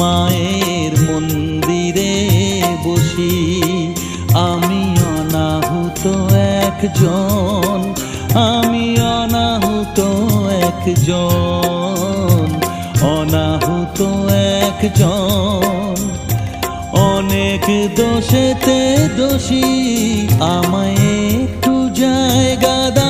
মায়ের মন্দিরে বসি। আমি অনাহুত একজন, আমি অনাহুত একজন, অনাহুত একজন। অনেক দোষেতে দোষী, আমায় একটু জায়গা দাও।